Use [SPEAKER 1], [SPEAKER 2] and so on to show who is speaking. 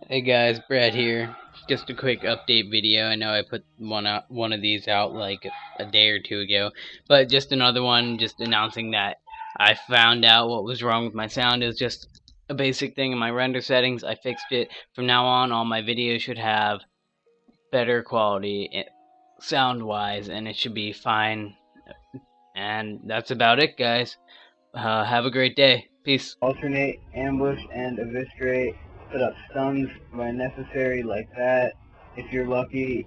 [SPEAKER 1] Hey guys, Brad here. Just a quick update video. I know I put one of these out like a day or two ago, but just another one, just announcing that I found out what was wrong with my sound. It was just a basic thing in my render settings. I fixed it. From now on, all my videos should have better quality sound-wise, and it should be fine. And that's about it, guys. Have a great day. Peace.
[SPEAKER 2] Alternate, ambush, and eviscerate. Put up stuns when necessary like that. If you're lucky,